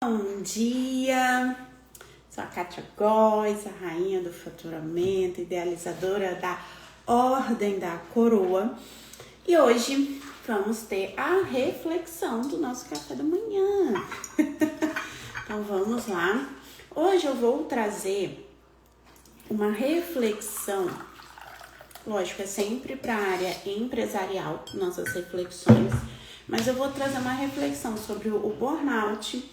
Bom dia, sou a Kátia Góes, a rainha do faturamento, idealizadora da Ordem da Coroa. E hoje vamos ter a reflexão do nosso café da manhã. Então vamos lá. Hoje eu vou trazer uma reflexão, lógico, é sempre para a área empresarial, nossas reflexões, mas eu vou trazer uma reflexão sobre o burnout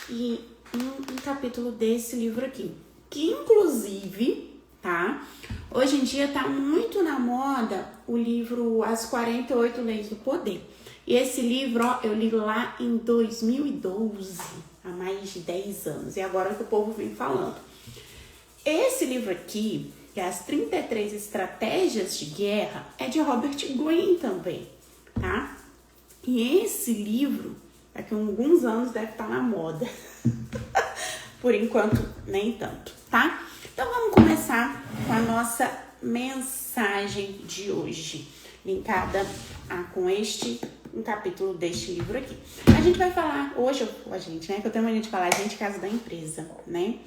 e um capítulo desse livro aqui, que inclusive, tá? Hoje em dia tá muito na moda o livro As 48 Leis do Poder. E esse livro, ó, eu li lá em 2012, há mais de 10 anos, e agora que o povo vem falando. Esse livro aqui, que é As 33 Estratégias de Guerra, é de Robert Greene também, tá? E esse livro, daqui a alguns anos, deve estar na moda. Por enquanto, nem tanto, tá? Então, vamos começar com a nossa mensagem de hoje, linkada com um capítulo deste livro aqui. A gente vai falar hoje, a gente, né? Que eu tenho mania de falar, a gente, casa da empresa, né?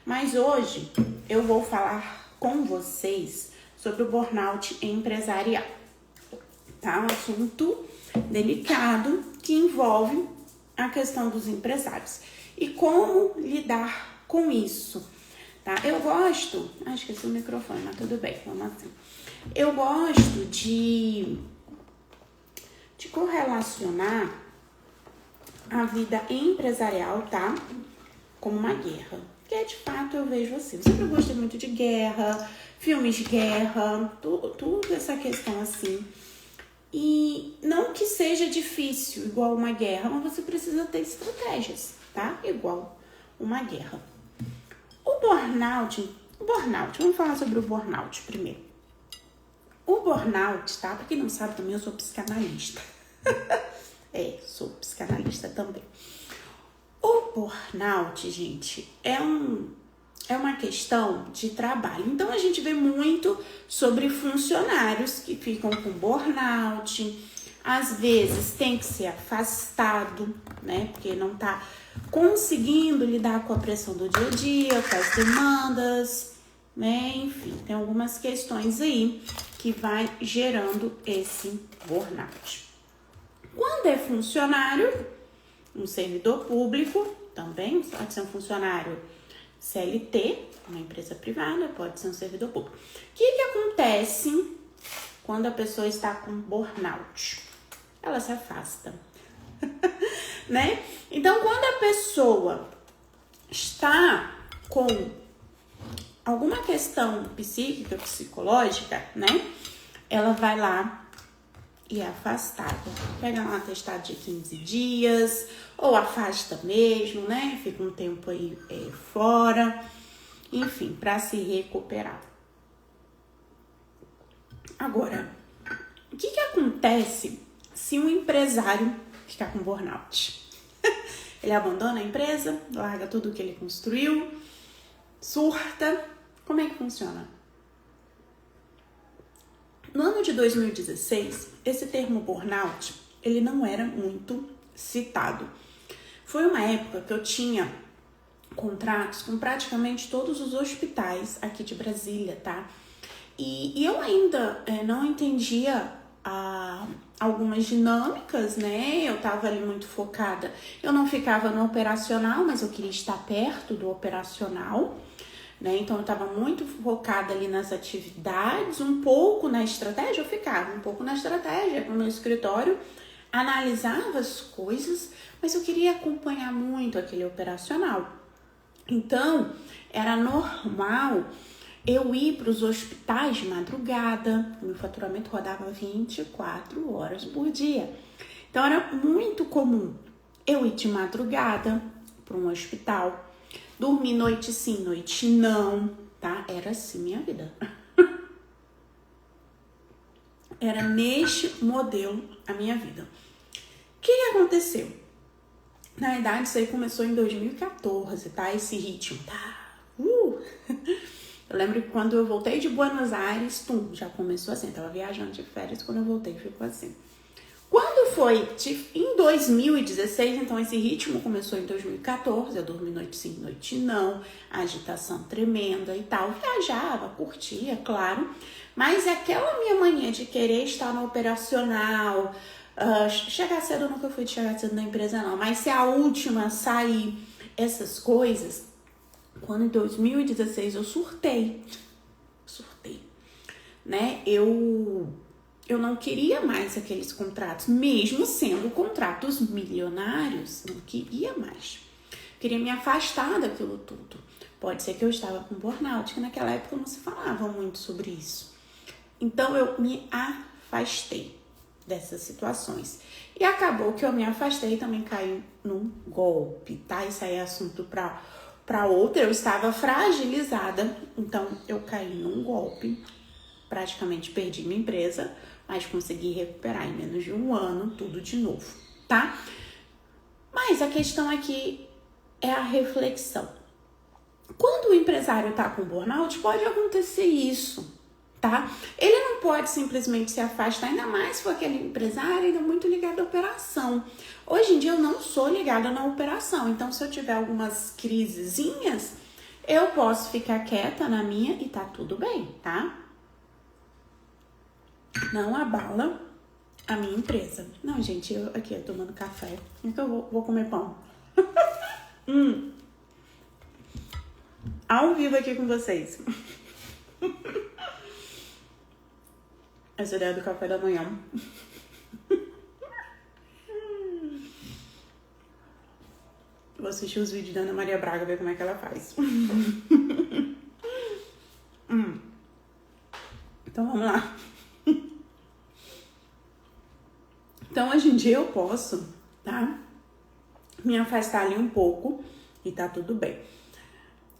Mas hoje eu vou falar com vocês sobre o burnout empresarial, tá? Um assunto delicado que envolve a questão dos empresários e como lidar com isso, tá? Eu gosto, esqueci o microfone, mas tudo bem, vamos assim. Eu gosto de correlacionar a vida empresarial, tá? Como uma guerra. Porque de fato eu vejo assim. Eu sempre gostei muito de guerra, filmes de guerra, tudo essa questão assim. E não que seja difícil, igual uma guerra, mas você precisa ter estratégias, tá? Igual uma guerra. O burnout, vamos falar sobre o burnout primeiro. O burnout, tá? Pra quem não sabe também, eu sou psicanalista. Sou psicanalista também. O burnout, gente, é uma questão de trabalho. Então, a gente vê muito sobre funcionários que ficam com burnout. Às vezes, tem que ser afastado, né? Porque não tá conseguindo lidar com a pressão do dia a dia, com as demandas, né? Enfim, tem algumas questões aí que vai gerando esse burnout. Quando é funcionário, um servidor público, também pode ser um funcionário CLT, uma empresa privada, pode ser um servidor público. O que acontece quando a pessoa está com burnout? Ela se afasta, né? Então, quando a pessoa está com alguma questão psíquica, psicológica, né? Ela vai lá e é afastada. Pega um atestado de 15 dias, ou afasta mesmo, né? Fica um tempo aí fora, enfim, para se recuperar. Agora, o que acontece se um empresário ficar com burnout? Ele abandona a empresa, larga tudo que ele construiu, surta. Como é que funciona? No ano de 2016, esse termo burnout, ele não era muito citado. Foi uma época que eu tinha contratos com praticamente todos os hospitais aqui de Brasília, tá? E eu ainda não entendia algumas dinâmicas, né? Eu tava ali muito focada. Eu não ficava no operacional, mas eu queria estar perto do operacional, né? Então, eu estava muito focada ali nas atividades, um pouco na estratégia, eu ficava um pouco na estratégia, no meu escritório, analisava as coisas, mas eu queria acompanhar muito aquele operacional. Então, era normal eu ir para os hospitais de madrugada, meu faturamento rodava 24 horas por dia. Então, era muito comum eu ir de madrugada para um hospital, dormir noite sim, noite não, tá? Era assim minha vida. Era neste modelo a minha vida. O que aconteceu? Na verdade, isso aí começou em 2014, tá? Esse ritmo, tá? Eu lembro que quando eu voltei de Buenos Aires, já começou assim. Eu tava viajando de férias, quando eu voltei ficou assim. Quando foi em 2016, então esse ritmo começou em 2014, eu dormi noite sim, noite não, agitação tremenda e tal, viajava, curtia, claro, mas aquela minha mania de querer estar no operacional, chegar cedo, eu nunca fui de chegar cedo na empresa não, mas ser a última a sair, essas coisas, quando em 2016 eu surtei, né, eu não queria mais aqueles contratos, mesmo sendo contratos milionários, não queria mais. Queria me afastar daquilo tudo. Pode ser que eu estava com burnout, que naquela época não se falava muito sobre isso. Então eu me afastei dessas situações. E acabou que eu me afastei e também caí num golpe, tá? Isso aí é assunto para outra. Eu estava fragilizada, então eu caí num golpe. Praticamente perdi minha empresa, mas consegui recuperar em menos de um ano, tudo de novo, tá? Mas a questão aqui é a reflexão. Quando o empresário tá com burnout, pode acontecer isso, tá? Ele não pode simplesmente se afastar, ainda mais se for aquele empresário ainda muito ligado à operação. Hoje em dia eu não sou ligada na operação, então se eu tiver algumas crisezinhas, eu posso ficar quieta na minha e tá tudo bem, tá? Não abala a minha empresa. Não, gente, eu aqui tomando café. Então eu vou comer pão. Ao vivo aqui com vocês. Essa ideia do café da manhã. Vou assistir os vídeos da Ana Maria Braga, ver como é que ela faz. Então vamos lá. Então, hoje em dia eu posso, tá? Me afastar ali um pouco e tá tudo bem.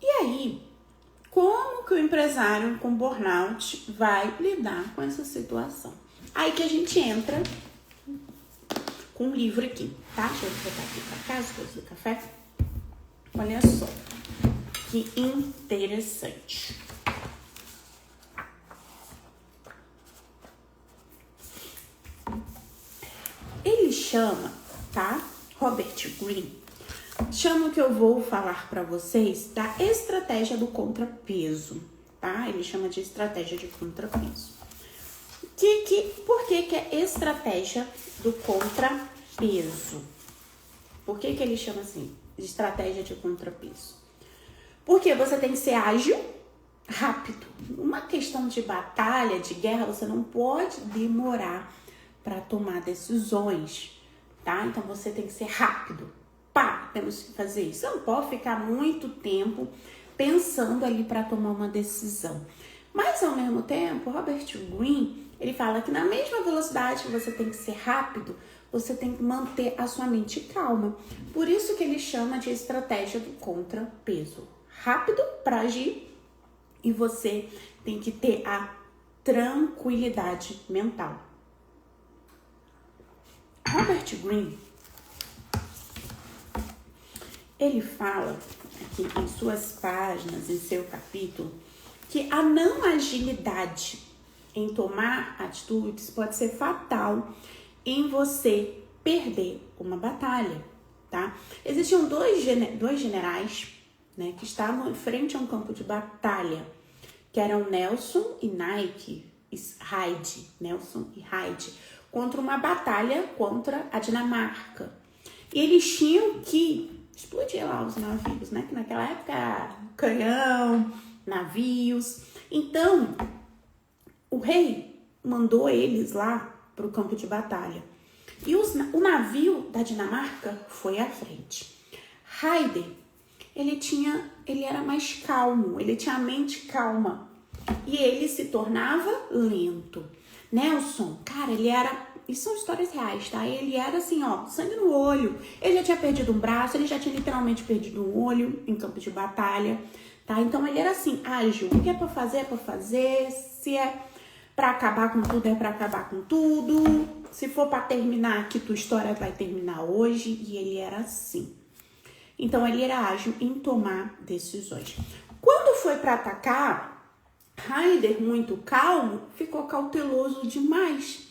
E aí, como que o empresário com burnout vai lidar com essa situação? Aí que a gente entra com um livro aqui, tá? Deixa eu botar aqui pra cá as coisas do café. Olha só, que interessante. Ele chama, tá? Robert Greene chama o que eu vou falar para vocês da estratégia do contrapeso, tá? Ele chama de estratégia de contrapeso. Por que é estratégia do contrapeso? Por que ele chama assim, de estratégia de contrapeso? Porque você tem que ser ágil, rápido. Uma questão de batalha, de guerra, você não pode demorar para tomar decisões, tá? Então você tem que ser rápido. Pá, temos que fazer isso. Você não pode ficar muito tempo pensando ali para tomar uma decisão. Mas ao mesmo tempo, Robert Greene, ele fala que na mesma velocidade que você tem que ser rápido, você tem que manter a sua mente calma. Por isso que ele chama de estratégia do contrapeso. Rápido para agir e você tem que ter a tranquilidade mental. Robert Greene, ele fala aqui em suas páginas, em seu capítulo, que a não agilidade em tomar atitudes pode ser fatal em você perder uma batalha, tá? Existiam dois generais, né, que estavam em frente a um campo de batalha, que eram Nelson e Hyde, contra uma batalha contra a Dinamarca. E eles tinham que explodir lá os navios, né? Que naquela época era canhão, navios. Então, o rei mandou eles lá para o campo de batalha. E o navio da Dinamarca foi à frente. Hyde, ele era mais calmo, ele tinha a mente calma. E ele se tornava lento. Nelson, cara, isso são histórias reais, tá? Ele era assim, ó, sangue no olho. Ele já tinha perdido um braço, ele já tinha literalmente perdido um olho em campo de batalha, tá? Então ele era assim, ágil. O que é pra fazer, é pra fazer. Se é pra acabar com tudo, é pra acabar com tudo. Se for pra terminar aqui, tua história vai terminar hoje. E ele era assim. Então ele era ágil em tomar decisões. Quando foi pra atacar, Hyder, muito calmo, ficou cauteloso demais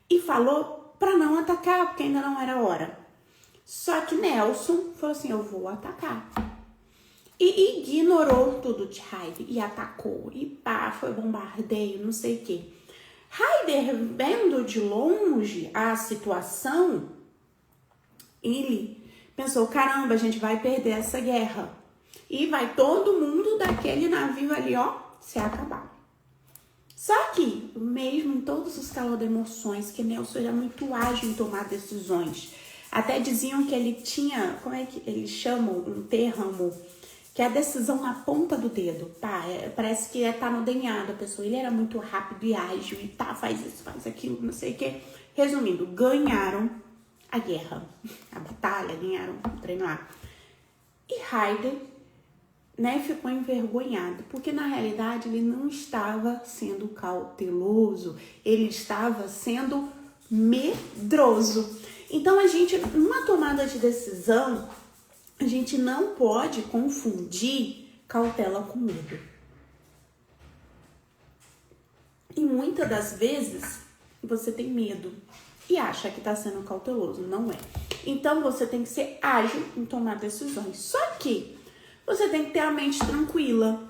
e falou para não atacar, porque ainda não era hora. Só que Nelson falou assim, eu vou atacar. E ignorou tudo de Ryder e atacou. E pá, foi bombardeio, não sei o quê. Ryder, vendo de longe a situação, ele pensou, caramba, a gente vai perder essa guerra. E vai todo mundo daquele navio ali, ó, se acabar. Só que, mesmo em todos os calor de emoções, que Nelson era muito ágil em tomar decisões. Até diziam que ele tinha, como é que eles chamam, um termo, que é a decisão na ponta do dedo, tá? Parece que tá no DNA da pessoa. Ele era muito rápido e ágil, e tá, faz isso, faz aquilo, não sei o quê. Resumindo, ganharam a guerra, a batalha, ganharam o treino lá. E Ryder, né, ficou envergonhado, porque na realidade ele não estava sendo cauteloso, ele estava sendo medroso. Então a gente, numa tomada de decisão, a gente não pode confundir cautela com medo. E muitas das vezes você tem medo e acha que está sendo cauteloso, não é. Então você tem que ser ágil em tomar decisões. Só que você tem que ter a mente tranquila.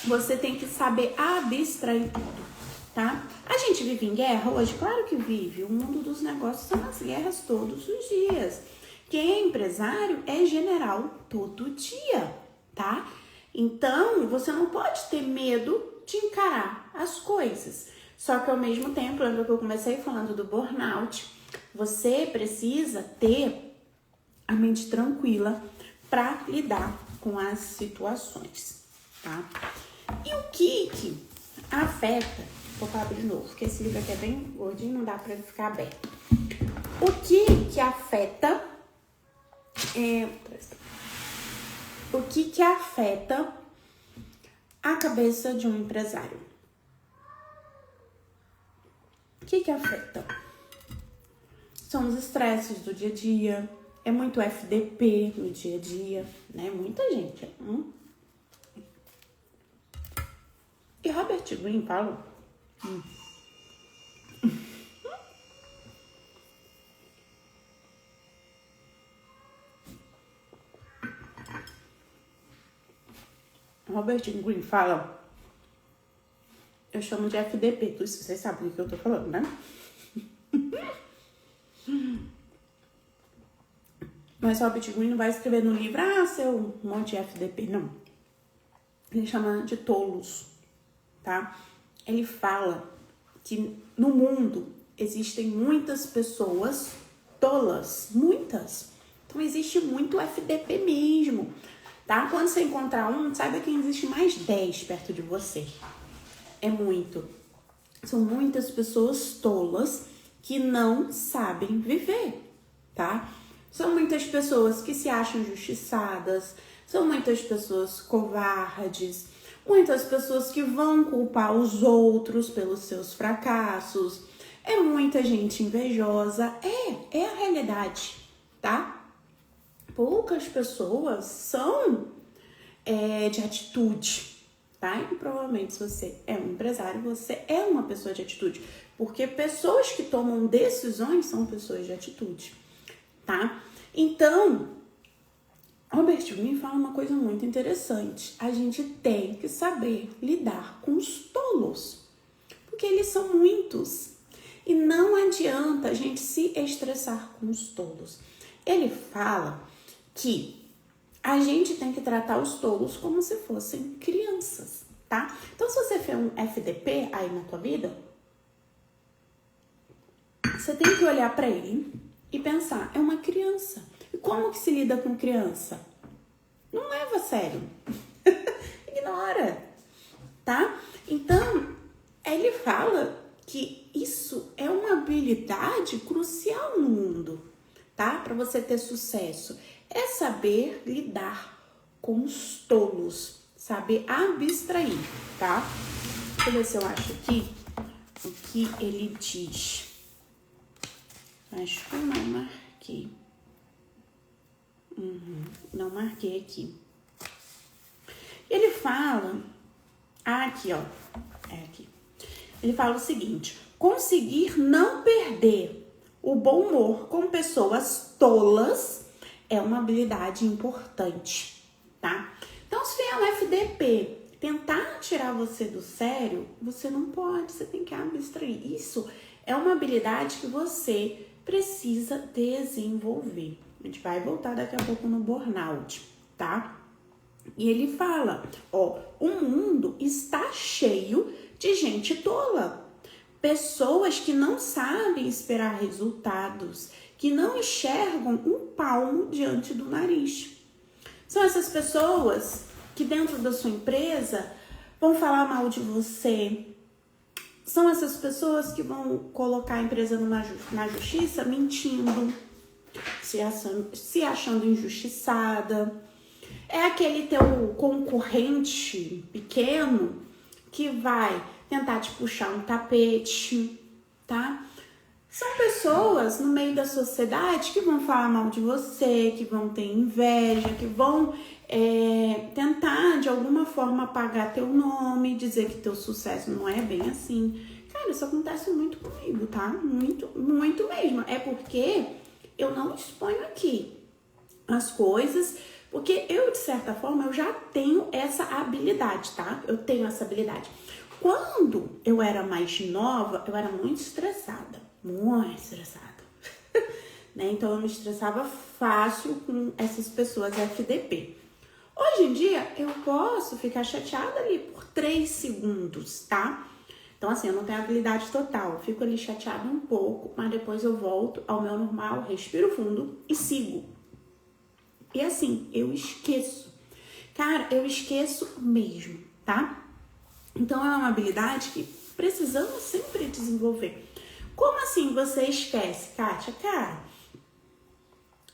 Você tem que saber abstrair tudo, tá? A gente vive em guerra hoje? Claro que vive. O mundo dos negócios são as guerras todos os dias. Quem é empresário é general todo dia, tá? Então, você não pode ter medo de encarar as coisas. Só que ao mesmo tempo, lembra que eu comecei falando do burnout, você precisa ter a mente tranquila para lidar com as situações, tá? E o que afeta, vou abrir de novo, porque esse livro aqui é bem gordinho, não dá para ele ficar aberto. O que afeta o que afeta a cabeça de um empresário? O que afeta? São os estresses do dia a dia, é muito FDP no dia a dia, né? Muita gente. E Robert Greene fala... Robert Greene fala, eu chamo de FDP, tudo isso vocês sabem do que eu tô falando, né? Mas Robert Greene não vai escrever no livro, seu monte de FDP, não. Ele chama de tolos, tá? Ele fala que no mundo existem muitas pessoas tolas, muitas. Então existe muito FDP mesmo. Tá? Quando você encontrar um, saiba que existe mais 10 perto de você. É muito. São muitas pessoas tolas que não sabem viver, tá? São muitas pessoas que se acham injustiçadas, são muitas pessoas covardes, muitas pessoas que vão culpar os outros pelos seus fracassos. É muita gente invejosa. É a realidade, tá? Poucas pessoas são de atitude, tá? E provavelmente se você é um empresário, você é uma pessoa de atitude. Porque pessoas que tomam decisões são pessoas de atitude, tá? Então, Robert Greene fala uma coisa muito interessante. A gente tem que saber lidar com os tolos, porque eles são muitos. E não adianta a gente se estressar com os tolos. Ele fala que a gente tem que tratar os tolos como se fossem crianças, tá? Então, se você fez um FDP aí na tua vida, você tem que olhar para ele e pensar, é uma criança. E como que se lida com criança? Não leva a sério. Ignora, tá? Então, ele fala que isso é uma habilidade crucial no mundo, tá? Para você ter sucesso. É saber lidar com os tolos, saber abstrair, tá? Deixa eu ver se eu acho aqui o que ele diz. Acho que eu não marquei. Não marquei aqui. Ele fala... aqui, ó. É aqui. Ele fala o seguinte: conseguir não perder o bom humor com pessoas tolas é uma habilidade importante, tá? Então, se vier um FDP tentar tirar você do sério, você não pode, você tem que abstrair. Isso é uma habilidade que você precisa desenvolver. A gente vai voltar daqui a pouco no burnout, tá? E ele fala, ó, o mundo está cheio de gente tola. Pessoas que não sabem esperar resultados, que não enxergam um palmo diante do nariz. São essas pessoas que dentro da sua empresa vão falar mal de você. São essas pessoas que vão colocar a empresa na justiça mentindo, se achando injustiçada. É aquele teu concorrente pequeno que vai tentar te puxar um tapete, tá? São pessoas no meio da sociedade que vão falar mal de você, que vão ter inveja, que vão tentar de alguma forma apagar teu nome, dizer que teu sucesso não é bem assim. Cara, isso acontece muito comigo, tá? Muito, muito mesmo. É porque eu não exponho aqui as coisas, porque eu, de certa forma, eu já tenho essa habilidade, tá? Eu tenho essa habilidade. Quando eu era mais nova, eu era muito estressada, né? Então, eu me estressava fácil com essas pessoas FDP. Hoje em dia, eu posso ficar chateada ali por 3 segundos, tá? Então, assim, eu não tenho habilidade total. Eu fico ali chateada um pouco, mas depois eu volto ao meu normal, respiro fundo e sigo. E assim, eu esqueço. Cara, eu esqueço mesmo, tá? Então, é uma habilidade que precisamos sempre desenvolver. Como assim você esquece, Kátia? Cara,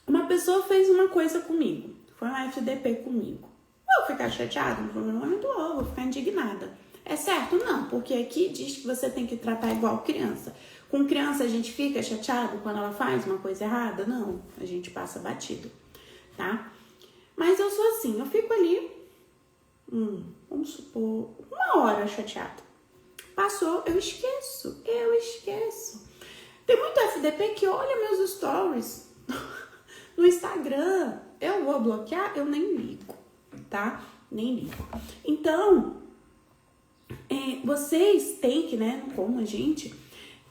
uma pessoa fez uma coisa comigo. Foi um FDP comigo. Eu vou ficar chateada? No momento eu vou ficar indignada. É certo? Não, porque aqui diz que você tem que tratar igual criança. Com criança a gente fica chateado quando ela faz uma coisa errada? Não, a gente passa batido, tá? Mas eu sou assim, eu fico ali, vamos supor, 1 hora chateada. Passou, eu esqueço. Tem muito FDP que olha meus stories no Instagram. Eu vou bloquear? Eu nem ligo, tá? Nem ligo. Então, vocês têm que, né, como a gente,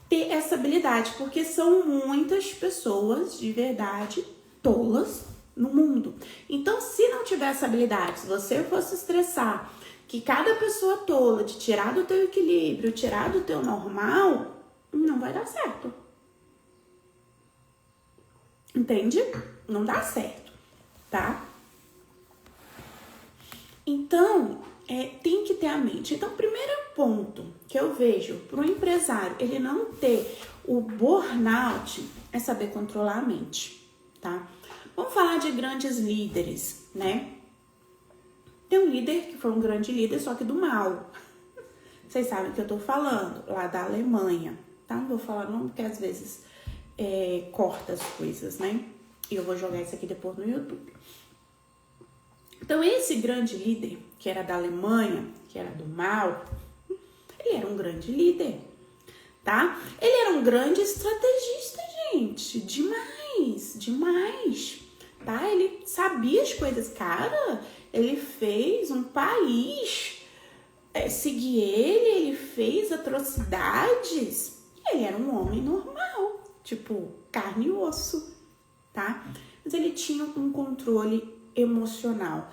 ter essa habilidade, porque são muitas pessoas de verdade tolas no mundo. Então, se não tiver essa habilidade, se você fosse estressar que cada pessoa tola te tirar do teu equilíbrio, tirar do teu normal, não vai dar certo. Entende? Não dá certo, tá? Então, tem que ter a mente. Então, o primeiro ponto que eu vejo para um empresário ele não ter o burnout é saber controlar a mente, tá? Vamos falar de grandes líderes, né? Tem um líder que foi um grande líder, só que do mal. Vocês sabem o que eu tô falando, lá da Alemanha, tá? Não vou falar não, porque às vezes corta as coisas, né? E eu vou jogar isso aqui depois no YouTube. Então, esse grande líder, que era da Alemanha, que era do mal, ele era um grande líder, tá? Ele era um grande estrategista, gente. Demais, tá? Ele sabia as coisas. Cara, ele fez um país seguir ele fez atrocidades. Ele era um homem normal, tipo, carne e osso, tá? Mas ele tinha um controle emocional.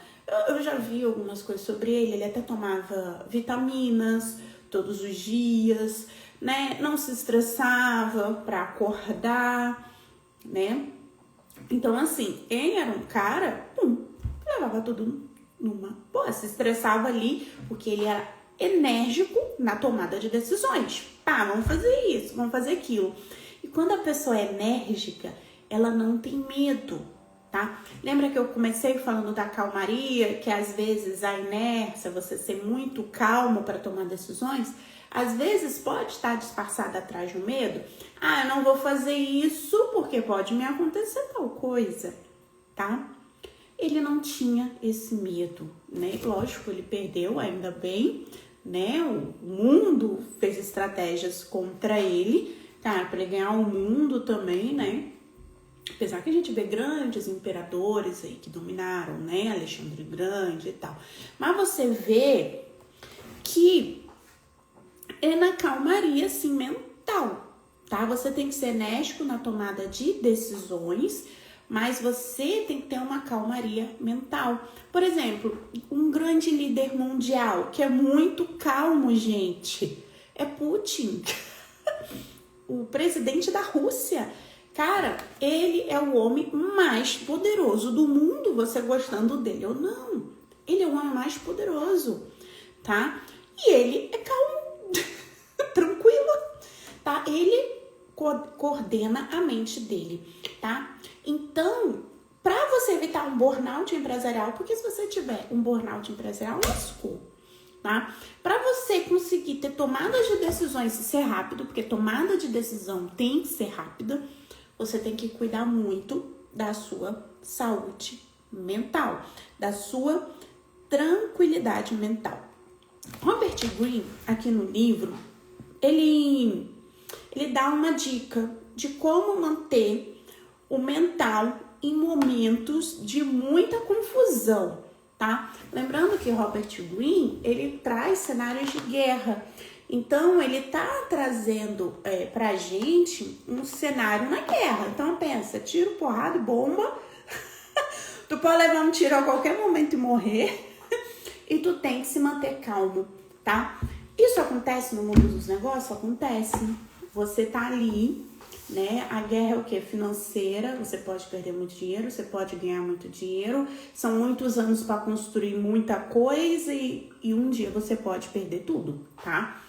Eu já vi algumas coisas sobre ele até tomava vitaminas todos os dias, né? Não se estressava para acordar, né? Então, assim, ele era um cara, levava tudo numa... se estressava ali porque ele era enérgico na tomada de decisões. Vamos fazer isso, vamos fazer aquilo. E quando a pessoa é enérgica, ela não tem medo, tá? Lembra que eu comecei falando da calmaria, que às vezes a inércia, você ser muito calmo para tomar decisões, às vezes pode estar disfarçada atrás do medo. Eu não vou fazer isso porque pode me acontecer tal coisa, tá? Ele não tinha esse medo, né? Lógico, ele perdeu, ainda bem, né? O mundo fez estratégias contra ele, Cara, para ele ganhar o mundo também, né? Apesar que a gente vê grandes imperadores aí que dominaram, né? Alexandre o Grande e tal. Mas você vê que é na calmaria, assim, mental, tá? Você tem que ser enérgico na tomada de decisões, mas você tem que ter uma calmaria mental. Por exemplo, um grande líder mundial que é muito calmo, gente, é Putin. O presidente da Rússia. Cara, ele é o homem mais poderoso do mundo, você gostando dele ou não. Ele é o homem mais poderoso, tá? E ele é calmo, tranquilo, tá? Ele coordena a mente dele, tá? Então, para você evitar um burnout empresarial, porque se você tiver um burnout empresarial, lascou, tá? Para você conseguir ter tomadas de decisões e ser rápido, porque tomada de decisão tem que ser rápida, você tem que cuidar muito da sua saúde mental, da sua tranquilidade mental. Robert Greene, aqui no livro, ele dá uma dica de como manter o mental em momentos de muita confusão, tá? Lembrando que Robert Greene, ele traz cenários de guerra. Então, ele tá trazendo pra gente um cenário na guerra. Então, pensa, tiro, porrada, bomba. Tu pode levar um tiro a qualquer momento e morrer. E tu tem que se manter calmo, tá? Isso acontece no mundo dos negócios? Acontece. Você tá ali, né? A guerra é o quê? Financeira. Você pode perder muito dinheiro, você pode ganhar muito dinheiro. São muitos anos para construir muita coisa e um dia você pode perder tudo, tá?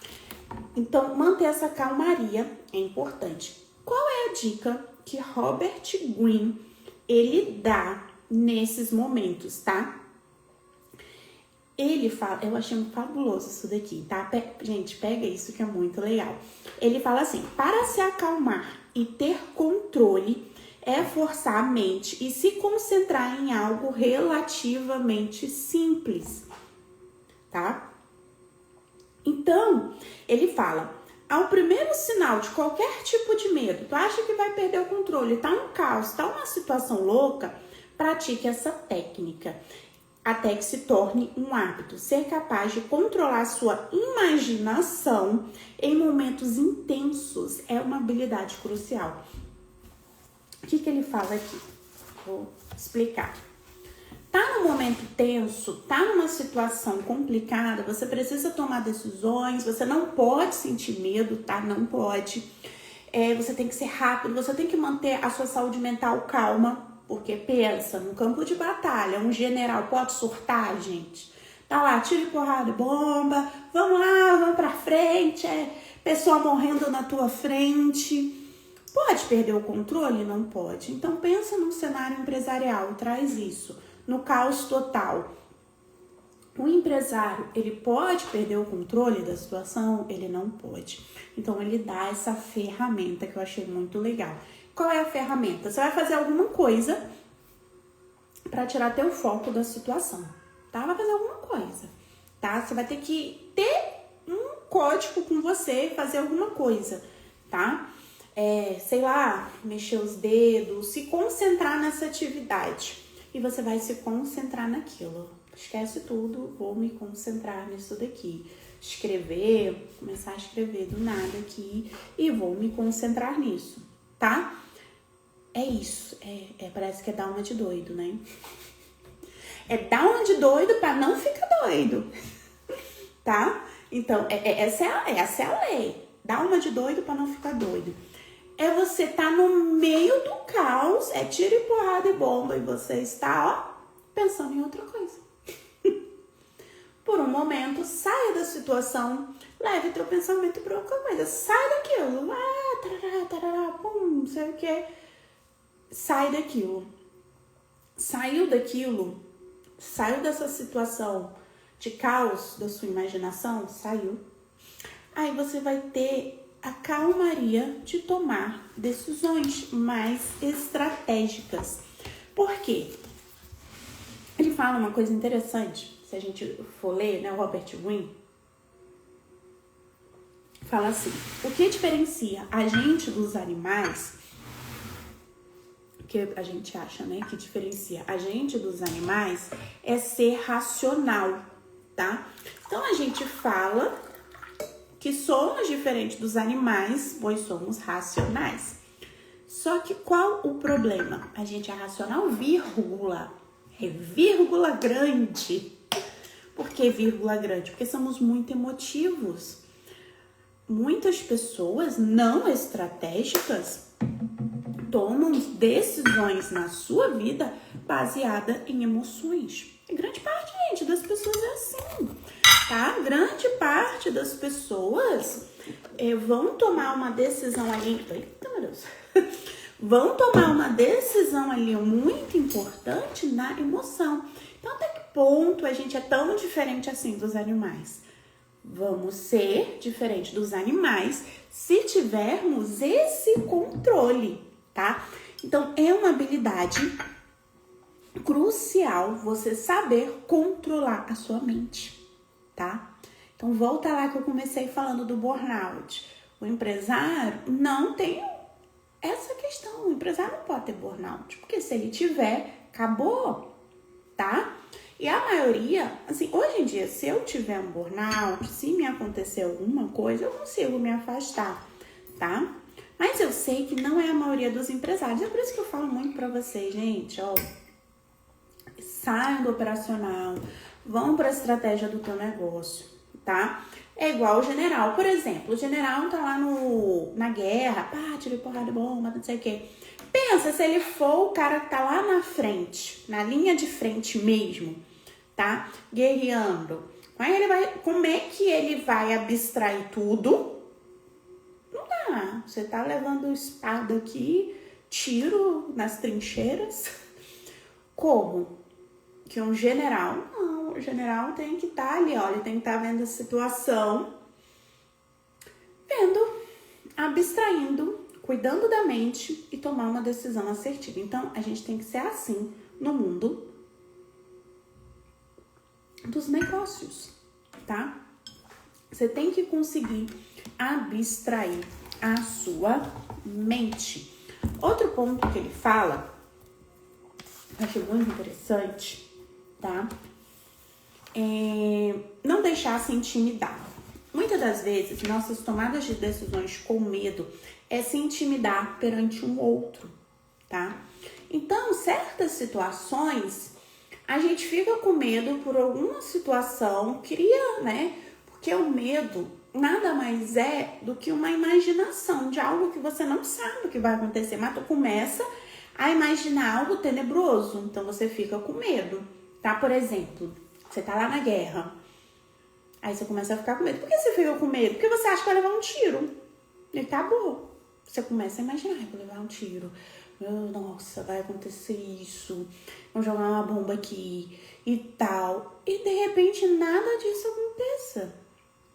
Então, manter essa calmaria é importante. Qual é a dica que Robert Greene, ele dá nesses momentos, tá? Ele fala, eu achei fabuloso isso daqui, tá? Gente, pega isso que é muito legal. Ele fala assim, para se acalmar e ter controle, é forçar a mente e se concentrar em algo relativamente simples, tá? Então, ele fala, ao primeiro sinal de qualquer tipo de medo, tu acha que vai perder o controle, tá um caos, tá uma situação louca, pratique essa técnica até que se torne um hábito. Ser capaz de controlar sua imaginação em momentos intensos é uma habilidade crucial. O que ele fala aqui? Vou explicar. Tá num momento tenso, tá numa situação complicada, você precisa tomar decisões, você não pode sentir medo, tá? Não pode. Você tem que ser rápido, você tem que manter a sua saúde mental calma, porque pensa, no campo de batalha, um general pode surtar, gente? Tá lá, tiro e porrada, bomba, vamos lá, vamos pra frente, pessoa morrendo na tua frente. Pode perder o controle? Não pode. Então pensa num cenário empresarial, traz isso. No caos total. O empresário, ele pode perder o controle da situação? Ele não pode. Então, ele dá essa ferramenta que eu achei muito legal. Qual é a ferramenta? Você vai fazer alguma coisa para tirar teu foco da situação, tá? Vai fazer alguma coisa, tá? Você vai ter que ter um código com você, fazer alguma coisa, tá? Sei lá, mexer os dedos, se concentrar nessa atividade. E você vai se concentrar naquilo. Esquece tudo, vou me concentrar nisso daqui. Escrever, começar a escrever do nada aqui e vou me concentrar nisso, tá? É isso, parece que é dar uma de doido, né? É dar uma de doido pra não ficar doido, tá? Então, essa é a lei. Dar uma de doido pra não ficar doido. É você tá no meio do caos, tiro e porrada e bomba, e você está, pensando em outra coisa. Por um momento, saia da situação, leve teu pensamento para outra coisa, sai daquilo, tarará, pum, não sei o que, sai daquilo. Saiu daquilo, saiu dessa situação de caos da sua imaginação, saiu. Aí você vai ter a calmaria de tomar decisões mais estratégicas. Por quê? Ele fala uma coisa interessante, se a gente for ler, né, o Robert Greene, fala assim: o que diferencia a gente dos animais, que a gente acha, né, que diferencia a gente dos animais é ser racional, tá? Então a gente fala que somos diferentes dos animais, pois somos racionais. Só que qual o problema? A gente é racional, vírgula. É vírgula grande. Por que vírgula grande? Porque somos muito emotivos. Muitas pessoas não estratégicas tomam decisões na sua vida baseada em emoções. E grande parte, gente, das pessoas é assim, tá? Grande parte das pessoas vão tomar uma decisão ali... Eita, meu Deus! Vão tomar uma decisão ali muito importante na emoção. Então, até que ponto a gente é tão diferente assim dos animais? Vamos ser diferente dos animais se tivermos esse controle, tá? Então, é uma habilidade crucial você saber controlar a sua mente, tá? Então, volta lá que eu comecei falando do burnout. O empresário não tem essa questão. O empresário não pode ter burnout, porque se ele tiver, acabou, tá? E a maioria, assim, hoje em dia, se eu tiver um burnout, se me acontecer alguma coisa, eu consigo me afastar, tá? Mas eu sei que não é a maioria dos empresários. É por isso que eu falo muito pra vocês, gente, ó. Saiam do operacional, vão pra estratégia do teu negócio, tá? É igual o general, por exemplo. O general tá lá na guerra, pá, tira porrada de bomba, não sei o quê. Pensa se ele for o cara que tá lá na frente, na linha de frente mesmo, tá? Guerreando. Como é que ele vai abstrair tudo? Não dá. Você tá levando espada aqui, tiro nas trincheiras. Como? Que um general, não, o general tem que estar ali, ó, ele tem que estar vendo a situação, abstraindo, cuidando da mente e tomar uma decisão assertiva. Então, a gente tem que ser assim no mundo dos negócios, tá? Você tem que conseguir abstrair a sua mente. Outro ponto que ele fala, eu achei muito interessante, tá? Não deixar se intimidar. Muitas das vezes, nossas tomadas de decisões com medo é se intimidar perante um outro, tá? Então, certas situações, a gente fica com medo por alguma situação, cria, né? Porque o medo nada mais é do que uma imaginação de algo que você não sabe o que vai acontecer, mas tu começa a imaginar algo tenebroso, então você fica com medo, tá? Por exemplo, você tá lá na guerra, aí você começa a ficar com medo. Por que você fica com medo? Porque você acha que vai levar um tiro e acabou. Você começa a imaginar, vou levar um tiro, nossa, vai acontecer isso, vão jogar uma bomba aqui e tal, e de repente nada disso aconteça,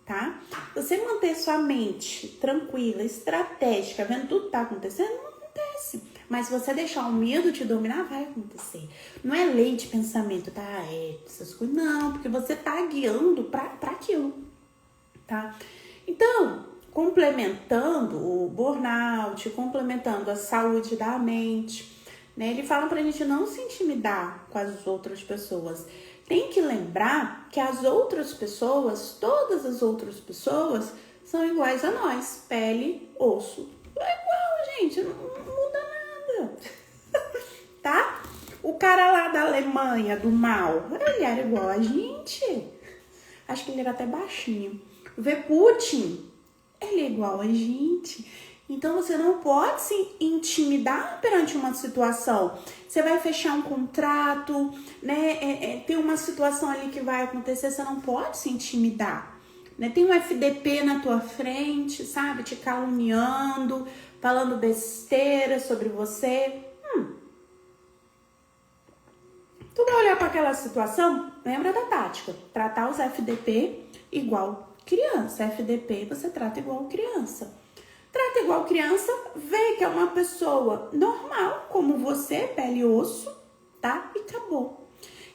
tá? Você manter sua mente tranquila, estratégica, vendo tudo que tá acontecendo, não acontece. Mas se você deixar o medo te dominar, vai acontecer. Não é lei de pensamento, tá? Essas coisas. Não, porque você tá guiando pra aquilo, tá? Então, complementando o burnout, complementando a saúde da mente, né? Ele fala pra gente não se intimidar com as outras pessoas. Tem que lembrar que as outras pessoas, todas as outras pessoas, são iguais a nós. Pele, osso. É igual, gente. Não muda nada. Tá? O cara lá da Alemanha, do mal, ele era igual a gente. Acho que ele era até baixinho. Vê Putin, ele é igual a gente. Então, você não pode se intimidar perante uma situação. Você vai fechar um contrato, né? Tem uma situação ali que vai acontecer, você não pode se intimidar. Né? Tem um FDP na tua frente, sabe? Te caluniando, falando besteira sobre você. Tu vai olhar para aquela situação, lembra da tática. Tratar os FDP igual criança. FDP você trata igual criança. Trata igual criança, vê que é uma pessoa normal, como você, pele e osso, tá? E acabou.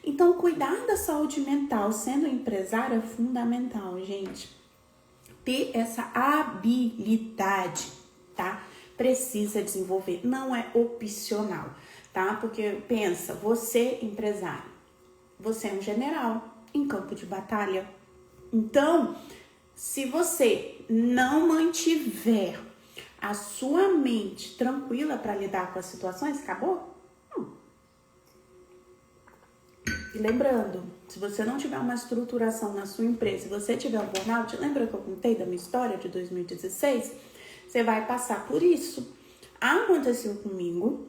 Então, cuidar da saúde mental sendo empresário é fundamental, gente. ter essa habilidade, tá? Precisa desenvolver, não é opcional, tá? Porque pensa, você empresário, você é um general em campo de batalha. Então, se você não mantiver a sua mente tranquila para lidar com as situações, acabou? E lembrando, se você não tiver uma estruturação na sua empresa, se você tiver um burnout, lembra que eu contei da minha história de 2016? Você vai passar por isso. Aconteceu comigo,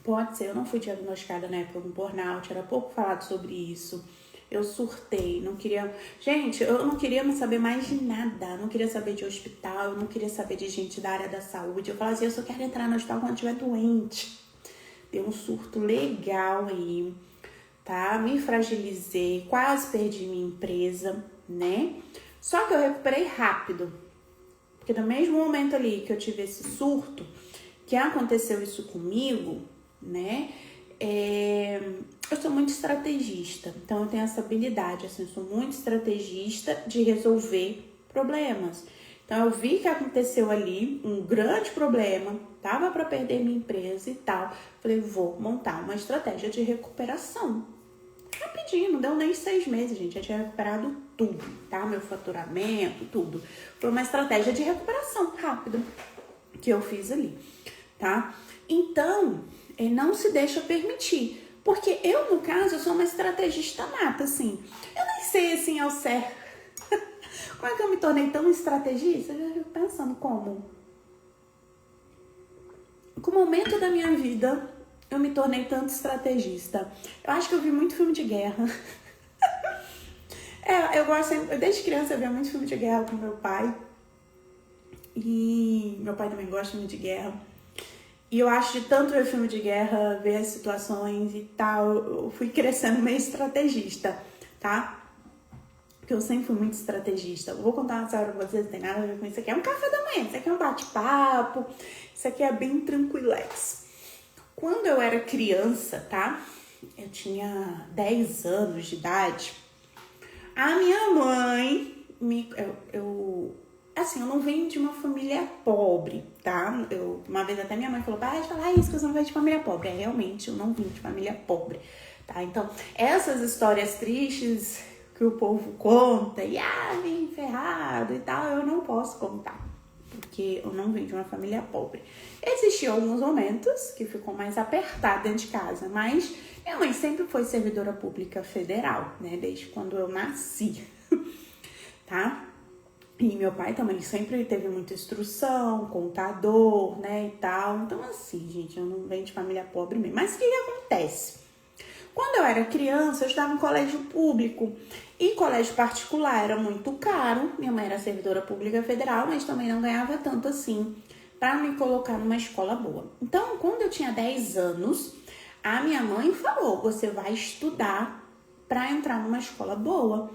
pode ser, eu não fui diagnosticada na época com burnout, era pouco falado sobre isso. Eu surtei, não queria... Gente, eu não queria saber mais de nada, eu não queria saber de hospital, eu não queria saber de gente da área da saúde. Eu falava assim, eu só quero entrar no hospital quando estiver doente. Deu um surto legal aí, tá? Me fragilizei, quase perdi minha empresa, né? Só que eu recuperei rápido, porque no mesmo momento ali que eu tive esse surto, que aconteceu isso comigo, né? Eu sou muito estrategista, então eu tenho essa habilidade, assim, eu sou muito estrategista de resolver problemas. Então eu vi que aconteceu ali um grande problema, tava para perder minha empresa e tal. Falei, vou montar uma estratégia de recuperação. Rapidinho, não deu nem 6 meses, gente. Já tinha recuperado tudo, tá? Meu faturamento, tudo. Foi uma estratégia de recuperação rápida que eu fiz ali, tá? Então, não se deixa permitir. Porque eu, no caso, eu sou uma estrategista nata, assim. Eu nem sei, assim, ao certo. Como é que eu me tornei tão estrategista? Eu já fico pensando como. Com o momento da minha vida, eu me tornei tanto estrategista. Eu acho que eu vi muito filme de guerra. Eu gosto sempre, desde criança eu via muito filme de guerra com meu pai. E meu pai também gosta muito de guerra. E eu acho de tanto ver filme de guerra, ver as situações e tal, eu fui crescendo meio estrategista, tá? Porque eu sempre fui muito estrategista. Eu vou contar uma história pra vocês, não tem nada a ver com isso aqui. É um café da manhã, isso aqui é um bate-papo, isso aqui é bem tranquilex. Quando eu era criança, tá? Eu tinha 10 anos de idade. A minha mãe, assim, eu não venho de uma família pobre, tá? Uma vez até minha mãe falou, para de falar isso, que você não vem de família pobre. Realmente, eu não vim de família pobre, tá? Então, essas histórias tristes que o povo conta, e vim ferrado e tal, eu não posso contar, porque eu não vim de uma família pobre. Existiam alguns momentos que ficou mais apertado dentro de casa, mas minha mãe sempre foi servidora pública federal, né? Desde quando eu nasci, tá? E meu pai também sempre teve muita instrução, contador, né, e tal. Então, assim, gente, eu não venho de família pobre mesmo. Mas o que acontece? Quando eu era criança, eu estava em colégio público. E colégio particular era muito caro. Minha mãe era servidora pública federal, mas também não ganhava tanto assim para me colocar numa escola boa. Então, quando eu tinha 10 anos, a minha mãe falou, você vai estudar para entrar numa escola boa.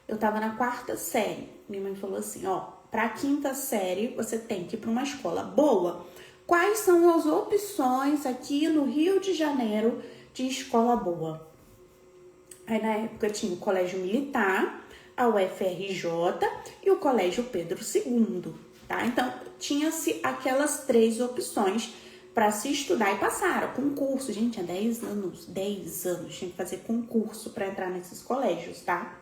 Eu tava na 4ª série. Minha mãe falou assim, pra 5ª série você tem que ir pra uma escola boa. Quais são as opções aqui no Rio de Janeiro de escola boa? Aí na época tinha o Colégio Militar, a UFRJ e o Colégio Pedro II, tá? Então tinha-se aquelas 3 opções para se estudar e passar. Concurso, gente, tinha 10 anos, tinha que fazer concurso para entrar nesses colégios, tá?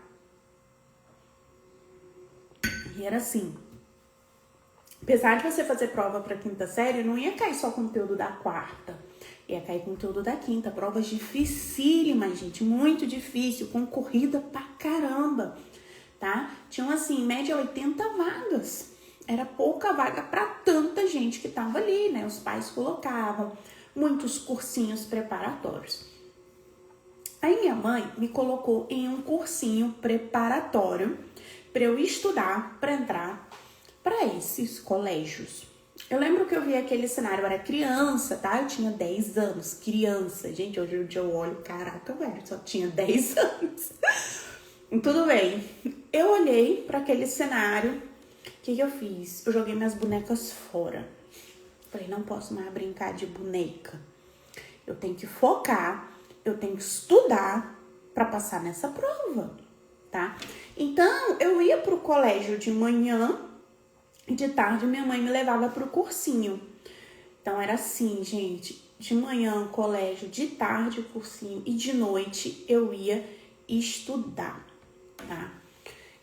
E era assim, apesar de você fazer prova para 5ª série, não ia cair só conteúdo da 4ª, ia cair conteúdo da 5ª, provas dificílimas, gente, muito difícil, concorrida pra caramba, tá? Tinham assim, em média 80 vagas, era pouca vaga para tanta gente que tava ali, né? Os pais colocavam muitos cursinhos preparatórios. Aí minha mãe me colocou em um cursinho preparatório para eu estudar, para entrar para esses colégios. Eu lembro que eu vi aquele cenário, eu era criança, tá? Eu tinha 10 anos, criança. Gente, hoje em dia eu olho, caraca, velho, só tinha 10 anos. Tudo bem. Eu olhei para aquele cenário, o que eu fiz? Eu joguei minhas bonecas fora. Falei, não posso mais brincar de boneca. Eu tenho que focar, eu tenho que estudar para passar nessa prova, tá? Então, eu ia pro colégio de manhã e de tarde minha mãe me levava pro cursinho. Então, era assim, gente, de manhã colégio, de tarde cursinho e de noite eu ia estudar, tá?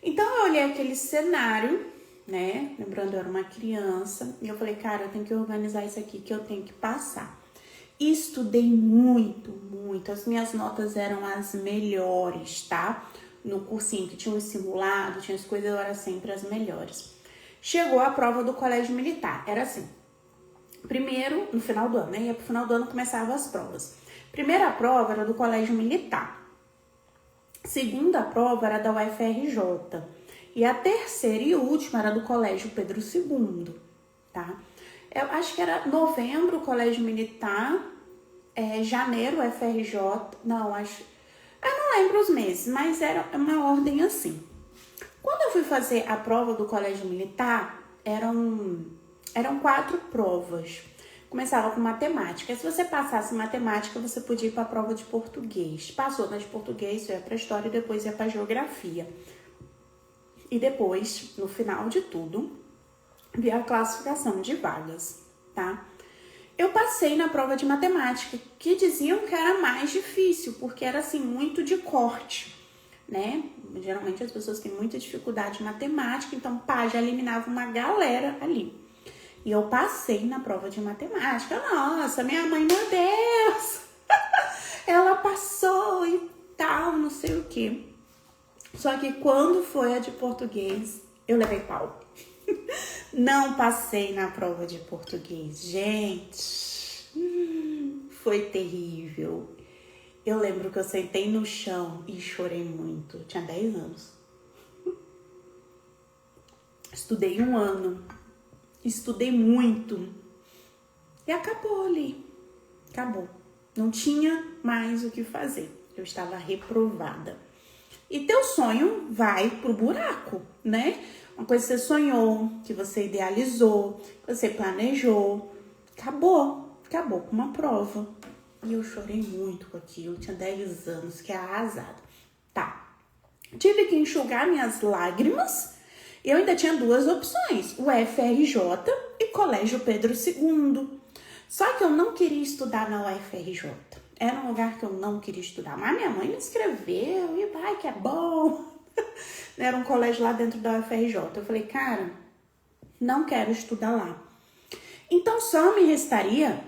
Então, eu olhei aquele cenário, né? Lembrando, eu era uma criança e eu falei, cara, eu tenho que organizar isso aqui que eu tenho que passar. Estudei muito, muito. As minhas notas eram as melhores, tá? No cursinho, que tinha um simulado, tinha as coisas, eu era sempre as melhores. Chegou a prova do colégio militar. Era assim. Primeiro, no final do ano, né? Ia pro final do ano, começavam as provas. Primeira prova era do colégio militar. Segunda prova era da UFRJ. E a terceira e última era do colégio Pedro II, tá? Eu acho que era novembro, colégio militar, janeiro, UFRJ, não, acho... Eu não lembro os meses, mas era uma ordem assim. Quando eu fui fazer a prova do colégio militar, eram 4 provas. Começava com matemática. Se você passasse matemática, você podia ir para a prova de português. Passou na de português, ia para história e depois ia para geografia. E depois, no final de tudo, via a classificação de vagas, tá? Eu passei na prova de matemática, que diziam que era mais difícil, porque era assim, muito de corte, né? Geralmente as pessoas têm muita dificuldade em matemática, então pá, já eliminava uma galera ali. E eu passei na prova de matemática. Nossa, minha mãe, meu Deus! Ela passou e tal, não sei o quê. Só que quando foi a de português, eu levei pau. Não passei na prova de português. Gente, foi terrível. Eu lembro que eu sentei no chão e chorei muito. Eu tinha 10 anos. Estudei 1 ano. Estudei muito. E acabou ali. Acabou. Não tinha mais o que fazer. Eu estava reprovada. E teu sonho vai pro buraco, né? Uma coisa que você sonhou, que você idealizou, que você planejou. Acabou com uma prova. E eu chorei muito com aquilo. Eu tinha 10 anos, que é arrasado. Tá. Tive que enxugar minhas lágrimas. Eu ainda tinha 2 opções, o UFRJ e Colégio Pedro II. Só que eu não queria estudar na UFRJ. Era um lugar que eu não queria estudar. Mas minha mãe me inscreveu e vai que é bom. Era um colégio lá dentro da UFRJ. Eu falei, cara, não quero estudar lá. Então só me restaria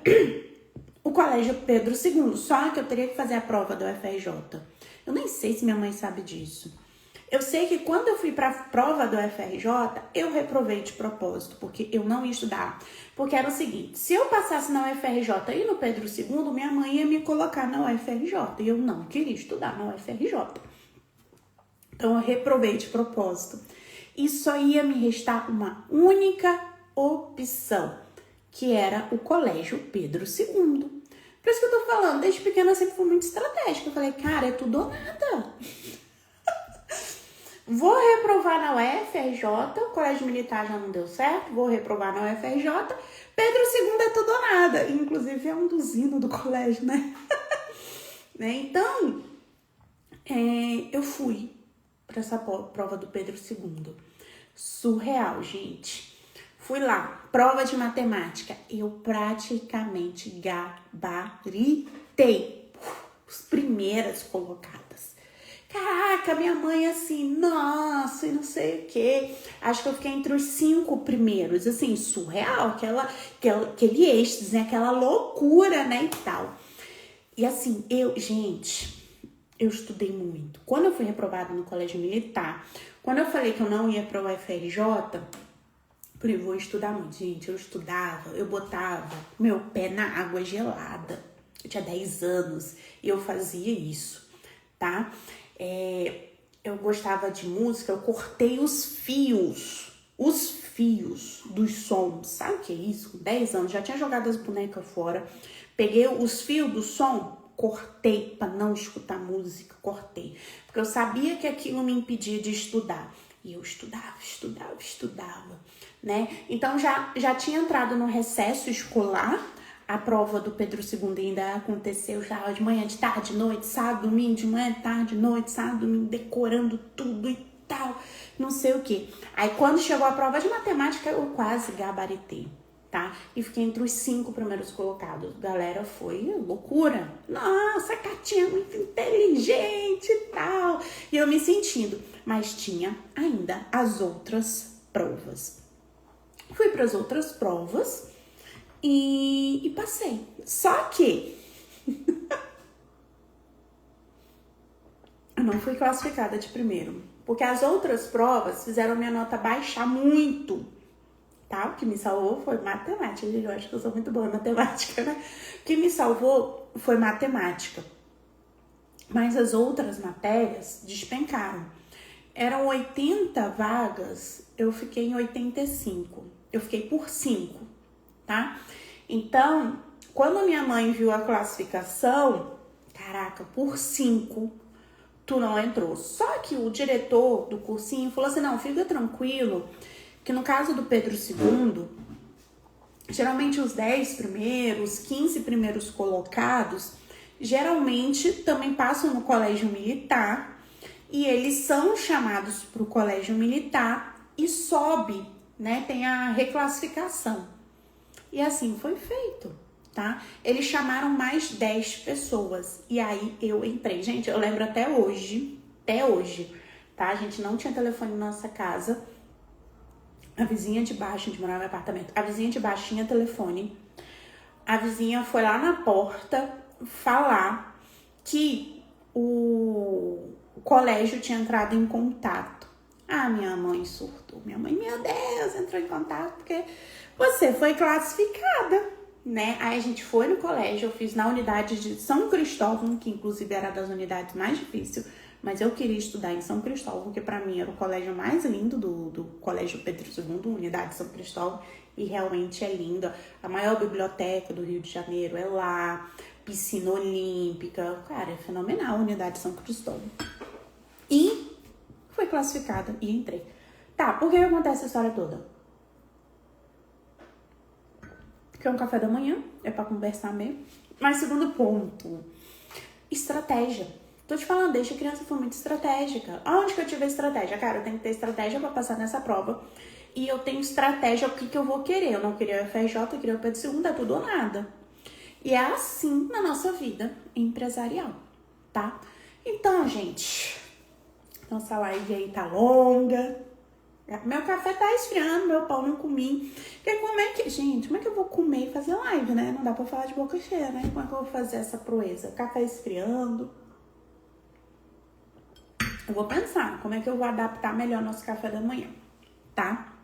o Colégio Pedro II. Só que eu teria que fazer a prova da UFRJ. Eu nem sei se minha mãe sabe disso. Eu sei que quando eu fui para a prova do UFRJ, eu reprovei de propósito, porque eu não ia estudar. Porque era o seguinte, se eu passasse na UFRJ e no Pedro II, minha mãe ia me colocar na UFRJ. E eu não queria estudar na UFRJ. Então eu reprovei de propósito. E só ia me restar uma única opção, que era o Colégio Pedro II. Por isso que eu tô falando, desde pequena eu sempre fui muito estratégica. Eu falei, cara, é tudo ou nada. Vou reprovar na UFRJ, o colégio militar já não deu certo, vou reprovar na UFRJ, Pedro II é tudo ou nada. Inclusive é um dos hinos do colégio, né? Então, eu fui para essa prova do Pedro II. Surreal, gente. Fui lá, prova de matemática. Eu praticamente gabaritei. As primeiras colocadas. Caraca, minha mãe assim, nossa, e não sei o quê. Acho que eu fiquei entre os 5 primeiros, assim, surreal, aquele êxtase, né? Aquela loucura, né, e tal. E assim, eu estudei muito. Quando eu fui reprovada no colégio militar, quando eu falei que eu não ia pra UFRJ, eu falei, vou estudar muito. Gente, eu estudava, eu botava meu pé na água gelada. Eu tinha 10 anos e eu fazia isso, tá? Eu gostava de música, eu cortei os fios dos sons, sabe o que é isso? Com 10 anos, já tinha jogado as bonecas fora, peguei os fios do som, cortei para não escutar música, cortei, porque eu sabia que aquilo me impedia de estudar, e eu estudava, né? Então já tinha entrado no recesso escolar. A prova do Pedro II ainda aconteceu já de manhã, de tarde, de noite, sábado, domingo, de manhã, de tarde, de noite, sábado, domingo, decorando tudo e tal, não sei o quê. Aí quando chegou a prova de matemática, eu quase gabaritei, tá? E fiquei entre os 5 primeiros colocados. Galera, foi loucura. Nossa, a Catinha é muito inteligente e tal. E eu me sentindo. Mas tinha ainda as outras provas. Fui para as outras provas e passei. Só que eu não fui classificada de primeiro. Porque as outras provas fizeram minha nota baixar muito. Tá? O que me salvou foi matemática. Eu acho que eu sou muito boa em matemática, né? O que me salvou foi matemática. Mas as outras matérias despencaram. Eram 80 vagas, eu fiquei em 85. Eu fiquei por 5, tá? Então, quando minha mãe viu a classificação, caraca, por 5, tu não entrou. Só que o diretor do cursinho falou assim, não, fica tranquilo, que no caso do Pedro II, geralmente os 10 primeiros, 15 primeiros colocados, geralmente também passam no colégio militar e eles são chamados para o colégio militar e sobe, né? Tem a reclassificação. E assim foi feito, tá? Eles chamaram mais 10 pessoas e aí eu entrei. Gente, eu lembro até hoje, tá? A gente não tinha telefone na nossa casa. A vizinha de baixo, a gente morava em apartamento, a vizinha de baixo tinha telefone. A vizinha foi lá na porta falar que o colégio tinha entrado em contato. Ah, minha mãe surtou. Minha mãe, meu Deus, entrou em contato porque você foi classificada, né? Aí a gente foi no colégio, eu fiz na unidade de São Cristóvão, que inclusive era das unidades mais difíceis, mas eu queria estudar em São Cristóvão, porque para mim era o colégio mais lindo do Colégio Pedro II, unidade São Cristóvão, e realmente é lindo. A maior biblioteca do Rio de Janeiro é lá, piscina olímpica, cara, é fenomenal a unidade São Cristóvão. E foi classificada e entrei. Tá, por que acontece essa história toda? Porque é um café da manhã, é pra conversar mesmo. Mas segundo ponto, estratégia. Tô te falando, desde criança eu fui muito estratégica. Aonde que eu tive a estratégia? Cara, eu tenho que ter estratégia pra passar nessa prova. E eu tenho estratégia, o que eu vou querer. Eu não queria o FRJ, eu queria o Pedro II, é tudo ou nada. E é assim na nossa vida empresarial, tá? Então, gente, nossa live aí tá longa. Meu café tá esfriando, meu pão não comi. Porque como é que... Gente, como é que eu vou comer e fazer live, né? Não dá pra falar de boca cheia, né? Como é que eu vou fazer essa proeza? Café esfriando. Eu vou pensar como é que eu vou adaptar melhor nosso café da manhã, tá?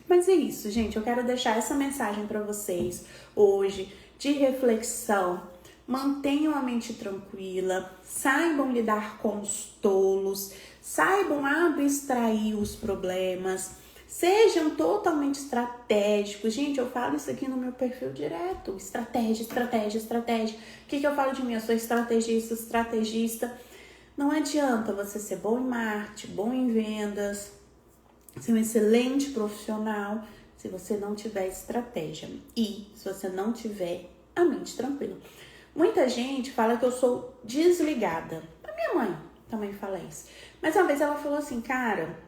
Mas é isso, gente. Eu quero deixar essa mensagem pra vocês hoje de reflexão. Mantenham a mente tranquila, saibam lidar com os tolos, saibam abstrair os problemas, sejam totalmente estratégicos. Gente, eu falo isso aqui no meu perfil direto. Estratégia, estratégia, estratégia. O que eu falo de mim? Eu sou estrategista. Não adianta você ser bom em marketing, bom em vendas, ser um excelente profissional se você não tiver estratégia e se você não tiver a mente tranquila. Muita gente fala que eu sou desligada. A minha mãe também fala isso. Mas uma vez ela falou assim, cara,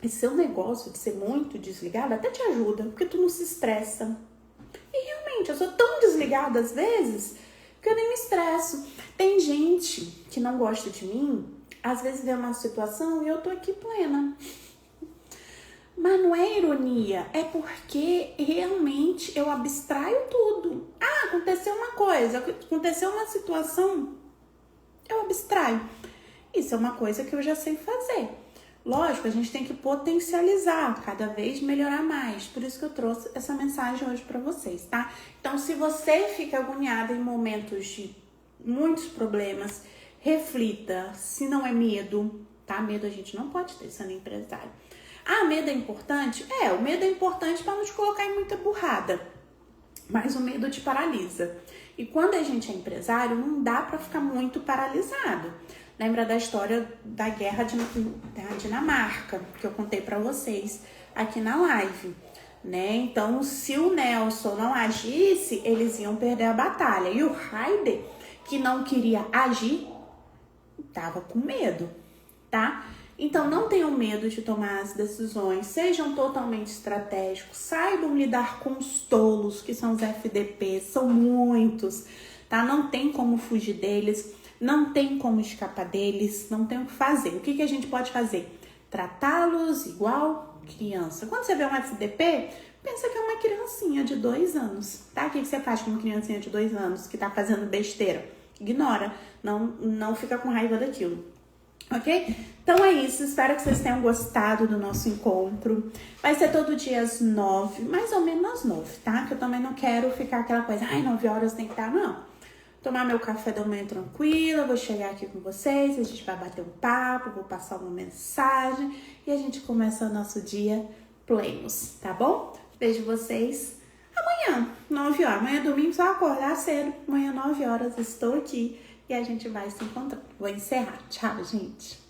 esse seu negócio de ser muito desligada até te ajuda, porque tu não se estressa. E realmente, eu sou tão desligada às vezes que eu nem me estresso. Tem gente que não gosta de mim, às vezes vê uma situação e eu tô aqui plena. Mas não é ironia, é porque realmente eu abstraio tudo. Ah, aconteceu uma coisa, aconteceu uma situação, eu abstraio. Isso é uma coisa que eu já sei fazer. Lógico, a gente tem que potencializar, cada vez melhorar mais. Por isso que eu trouxe essa mensagem hoje pra vocês, tá? Então, se você fica agoniada em momentos de muitos problemas, reflita se não é medo, tá? Medo a gente não pode ter sendo empresário. Ah, medo é importante? É, o medo é importante para não te colocar em muita burrada. Mas o medo te paralisa. E quando a gente é empresário, não dá para ficar muito paralisado. Lembra da história da guerra da Dinamarca, que eu contei para vocês aqui na live, né? Então, se o Nelson não agisse, eles iam perder a batalha. E o Haider, que não queria agir, tava com medo, tá? Então não tenham medo de tomar as decisões, sejam totalmente estratégicos, saibam lidar com os tolos, que são os FDPs, são muitos, tá? Não tem como fugir deles, não tem como escapar deles, não tem o que fazer. O que a gente pode fazer? Tratá-los igual criança. Quando você vê um FDP, pensa que é uma criancinha de 2 anos, tá? O que você faz com uma criancinha de 2 anos que tá fazendo besteira? Ignora, não fica com raiva daquilo, ok? Então é isso, espero que vocês tenham gostado do nosso encontro. Vai ser todo dia às 9, mais ou menos às 9, tá? Que eu também não quero ficar aquela coisa, 9 horas tem que estar, não. Tomar meu café da manhã tranquila, vou chegar aqui com vocês, a gente vai bater um papo, vou passar uma mensagem e a gente começa o nosso dia plenos, tá bom? Vejo vocês amanhã, 9 horas. Amanhã é domingo, só acordar cedo. Amanhã, 9 horas, estou aqui e a gente vai se encontrar. Vou encerrar. Tchau, gente.